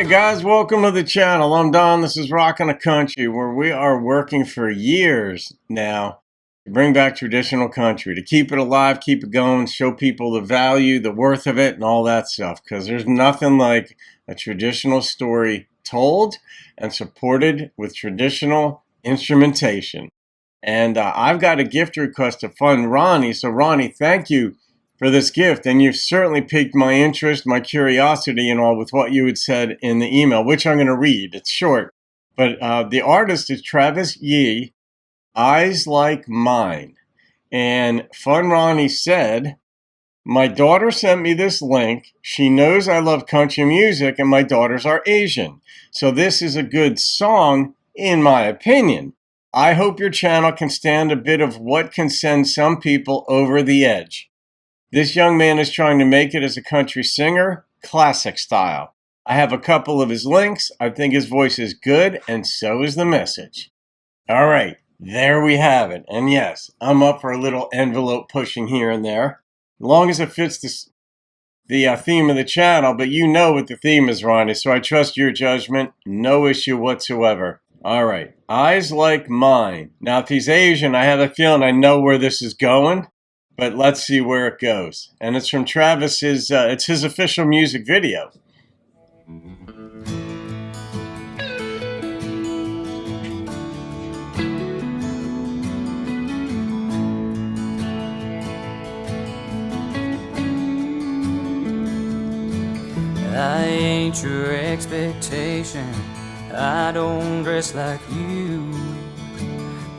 Hey guys, welcome to the channel. I'm Don. This is Rockin' the Country, where we are working for years now to bring back traditional country, to keep it alive, keep it going, show people the value, the worth of it, and all that stuff. Because there's nothing like a traditional story told and supported with traditional instrumentation. And I've got a gift request to funRonni. So Ronnie, thank you for this gift, and you've certainly piqued my interest, my curiosity, and all with what you had said in the email, which I'm going to read. It's short, but the artist is Travis Yee, Eyes Like Mine. And funRonni said, my daughter sent me this link. She knows I love country music, and my daughters are Asian. So this is a good song, in my opinion. I hope your channel can stand a bit of what can send some people over the edge. This young man is trying to make it as a country singer, classic style. I have a couple of his links. I think his voice is good, and so is the message. All right, there we have it. And yes, I'm up for a little envelope pushing here and there, as long as it fits the theme of the channel. But you know what the theme is, Ronnie, so I trust your judgment. No issue whatsoever. All right, Eyes Like Mine. Now, if he's Asian, I have a feeling I know where this is going. But let's see where it goes. And it's from Travis's, it's his official music video. I ain't your expectation. I don't dress like you.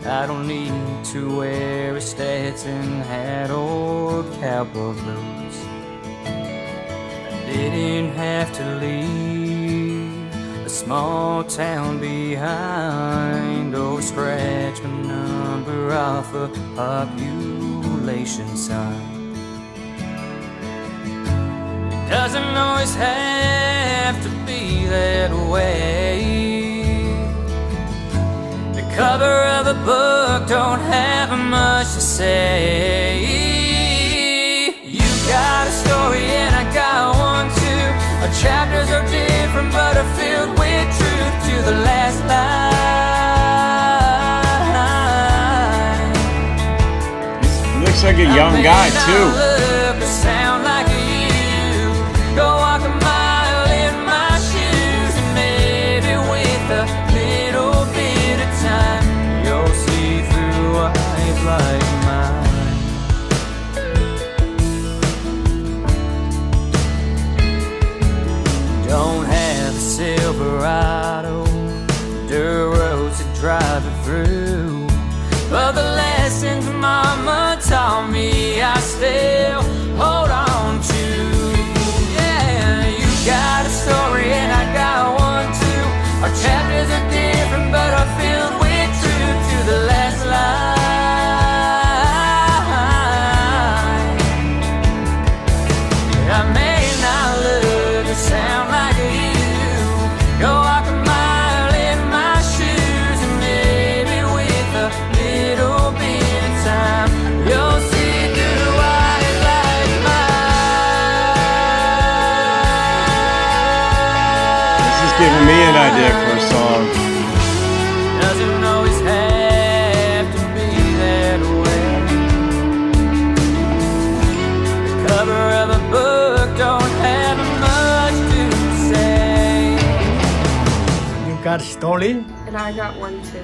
I don't need to wear a Stetson hat or cowboy boots. I didn't have to leave a small town behind or scratch my number off a population sign. It doesn't always have to be that way. The cover of a book don't have much to say. You got a story and I got one too. Our chapters are different but are filled with truth to the last line. He looks like a young guy too. Look or sound like you. Go walk a mile in my shoes, and maybe with a little bit of time you'll see through eyes like mine. Don't have a Silverado, dirt roads to drive it through, but the lessons Mama taught me I still hold on to. Yeah, you got a story and I got one too. Our chapters are different but are filled with truth to the last line. I may not look or sound like you. Go walk a mile in my shoes, and maybe with a little bit of time you'll see through eyes like mine. This is giving me an idea for a song. Doesn't always have to be that way. The cover of a book don't have much to say. You got a story? And I got one too.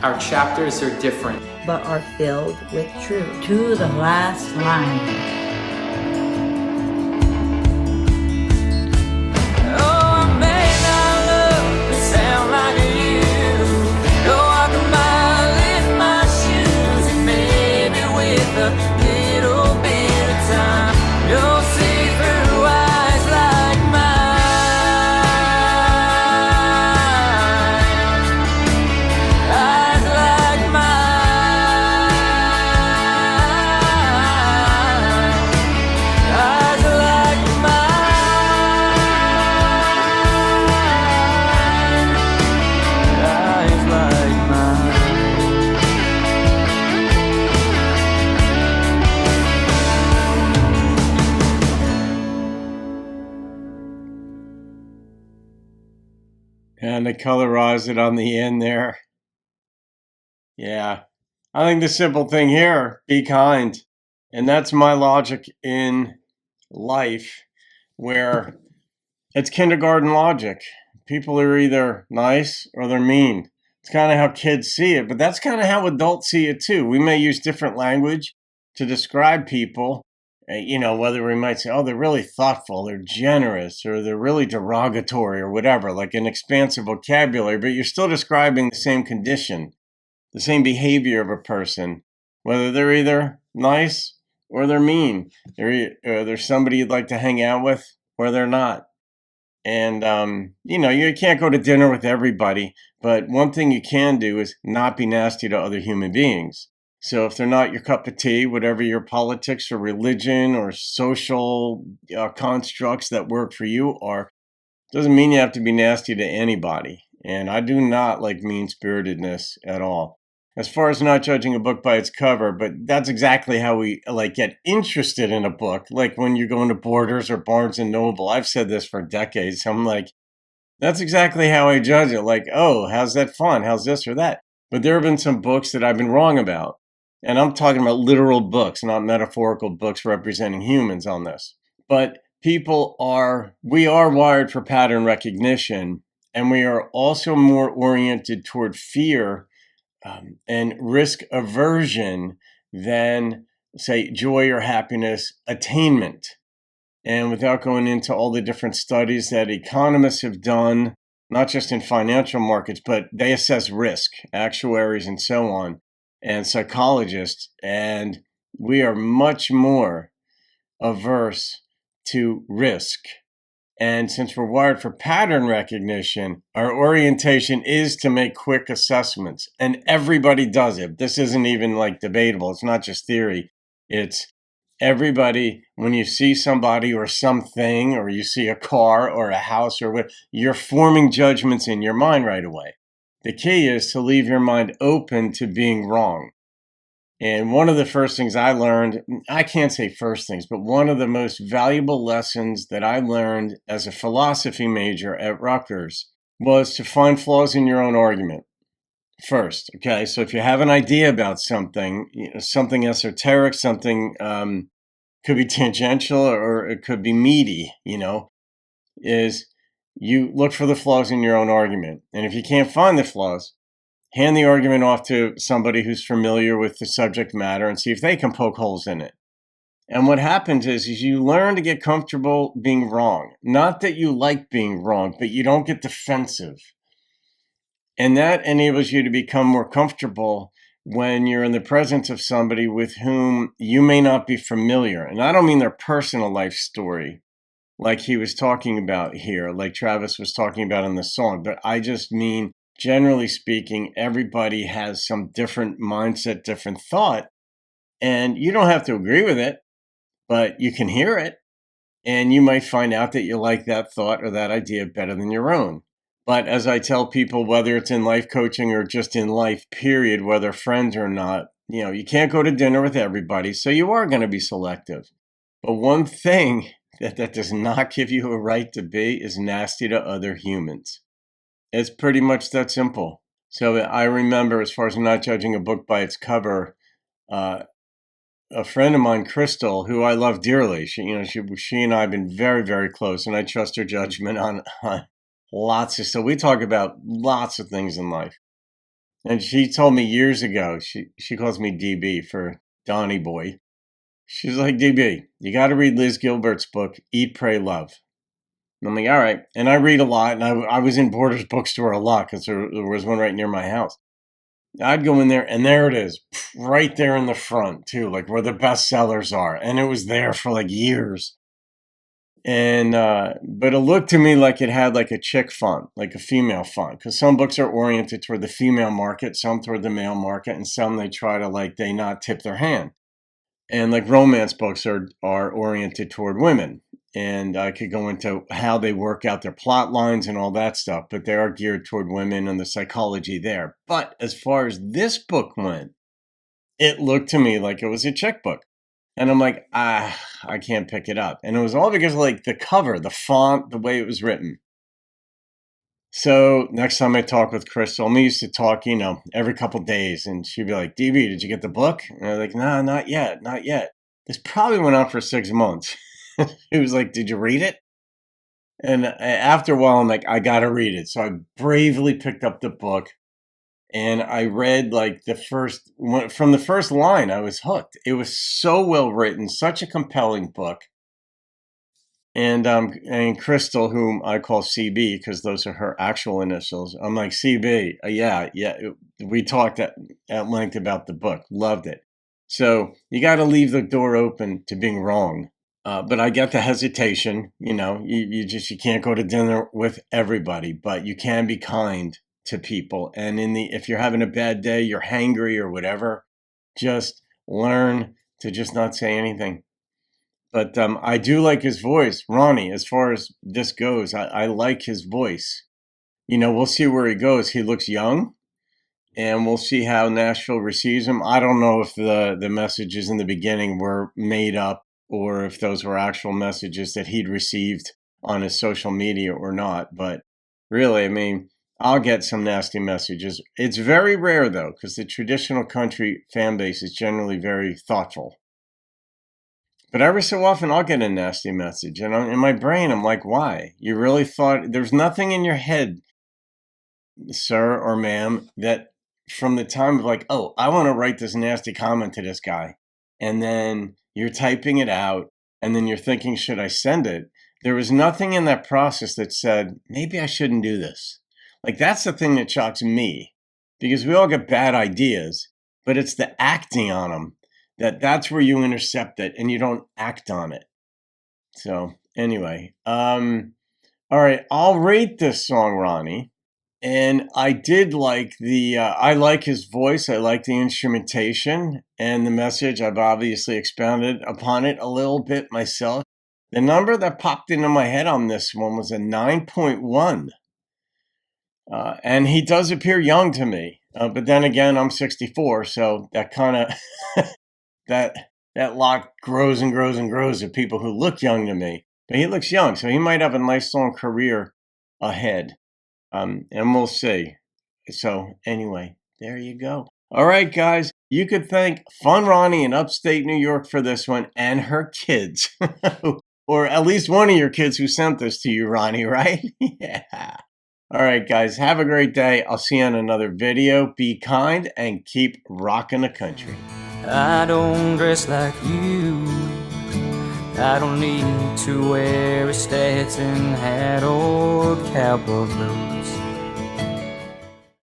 Our chapters are different, but are filled with truth to the last line. Oh, I may not look or sound like you. Go walk a mile in my shoes, and maybe with a little bit of time you'll see through eyes like mine. Eyes like mine. And they colorize it on the end there. Yeah. I think the simple thing here, be kind. And that's my logic in life, where it's kindergarten logic. People are either nice or they're mean. It's kind of how kids see it, but that's kind of how adults see it too. We may use different language to describe people, whether we might say, oh, they're really thoughtful, they're generous, or they're really derogatory, or whatever, like an expansive vocabulary, but you're still describing the same condition, the same behavior of a person, whether they're either nice or they're mean. They're somebody you'd like to hang out with, or they're not. And, you can't go to dinner with everybody, but one thing you can do is not be nasty to other human beings. So if they're not your cup of tea, whatever your politics or religion or social constructs that work for you are, doesn't mean you have to be nasty to anybody. And I do not like mean-spiritedness at all. As far as not judging a book by its cover, but that's exactly how we get interested in a book. Like when you're going to Borders or Barnes and Noble, I've said this for decades. I'm like, that's exactly how I judge it. Like, oh, how's that fun? How's this or that? But there have been some books that I've been wrong about. And I'm talking about literal books, not metaphorical books representing humans on this. But we are wired for pattern recognition, and we are also more oriented toward fear and risk aversion than, say, joy or happiness attainment. And without going into all the different studies that economists have done, not just in financial markets, but they assess risk, actuaries and so on, and psychologists, and we are much more averse to risk. And since we're wired for pattern recognition, our orientation is to make quick assessments. And everybody does it. This isn't even debatable. It's not just theory. It's everybody, when you see somebody or something, or you see a car or a house or what, you're forming judgments in your mind right away. The key is to leave your mind open to being wrong. And one of the first things I learned, I can't say first things, but one of the most valuable lessons that I learned as a philosophy major at Rutgers was to find flaws in your own argument first. Okay, so if you have an idea about something, something esoteric, something could be tangential or it could be meaty, is you look for the flaws in your own argument. And if you can't find the flaws, hand the argument off to somebody who's familiar with the subject matter and see if they can poke holes in it. And what happens is you learn to get comfortable being wrong. Not that you like being wrong, but you don't get defensive. And that enables you to become more comfortable when you're in the presence of somebody with whom you may not be familiar. And I don't mean their personal life story, like he was talking about here, like Travis was talking about in the song, but I just mean, generally speaking, everybody has some different mindset, different thought, and you don't have to agree with it, but you can hear it, and you might find out that you like that thought or that idea better than your own. But as I tell people, whether it's in life coaching or just in life, period, whether friends or not, you can't go to dinner with everybody, so you are going to be selective. But one thing that does not give you a right to be is nasty to other humans. It's pretty much that simple. So I remember, as far as not judging a book by its cover, a friend of mine, Crystal, who I love dearly, she and I have been very, very close, and I trust her judgment on lots of stuff. We talk about lots of things in life. And she told me years ago, she calls me DB for Donnie Boy. She's like, DB, you got to read Liz Gilbert's book, Eat, Pray, Love. And I'm like, all right. And I read a lot, and I was in Borders bookstore a lot because there was one right near my house. I'd go in there, and there it is, right there in the front, too, like where the bestsellers are. And it was there for years. And but it looked to me like it had a chick font, like a female font, because some books are oriented toward the female market, some toward the male market, and some they try to they not tip their hand. And romance books are oriented toward women. And I could go into how they work out their plot lines and all that stuff, but they are geared toward women and the psychology there. But as far as this book went, it looked to me like it was a chick book. And I'm like, I can't pick it up. And it was all because the cover, the font, the way it was written. So next time I talk with Crystal, we used to talk, every couple days, and she'd be like, "DB, did you get the book?" And I was like, "No, not yet, not yet." This probably went on for 6 months. He was like, "Did you read it?" And after a while, I'm like, "I gotta read it." So I bravely picked up the book, and I read like from the first line. I was hooked. It was so well written, such a compelling book. And Crystal, whom I call CB because those are her actual initials, I'm like, CB, yeah. We talked at length about the book. Loved it. So you got to leave the door open to being wrong. But I get the hesitation. You can't go to dinner with everybody, but you can be kind to people. And if you're having a bad day, you're hangry or whatever, just learn to just not say anything. But I do like his voice, Ronnie. As far as this goes, I like his voice. We'll see where he goes. He looks young, and we'll see how Nashville receives him. I don't know if the messages in the beginning were made up or if those were actual messages that he'd received on his social media or not. But really, I mean, I'll get some nasty messages. It's very rare, though, because the traditional country fan base is generally very thoughtful. But every so often, I'll get a nasty message. And in my brain, I'm like, why? You really thought there's nothing in your head, sir or ma'am, that from the time of like, oh, I want to write this nasty comment to this guy. And then you're typing it out. And then you're thinking, should I send it? There was nothing in that process that said, maybe I shouldn't do this. Like, that's the thing that shocks me. Because we all get bad ideas, but it's the acting on them. That's where you intercept it and you don't act on it. So anyway, all right, I'll rate this song, Ronnie. And I did like I like his voice. I like the instrumentation and the message. I've obviously expounded upon it a little bit myself. The number that popped into my head on this one was a 9.1. And he does appear young to me. But then again, I'm 64, so that kind of... that lot grows and grows and grows of people who look young to me. But he looks young, so he might have a nice long career ahead. And we'll see. So anyway, there you go. All right, guys, you could thank funRonni in upstate New York for this one and her kids. Or at least one of your kids who sent this to you, Ronnie, right? Yeah. All right, guys, have a great day. I'll see you on another video. Be kind and keep rocking the country. I don't dress like you. I don't need to wear a Stetson hat or cowboy boots.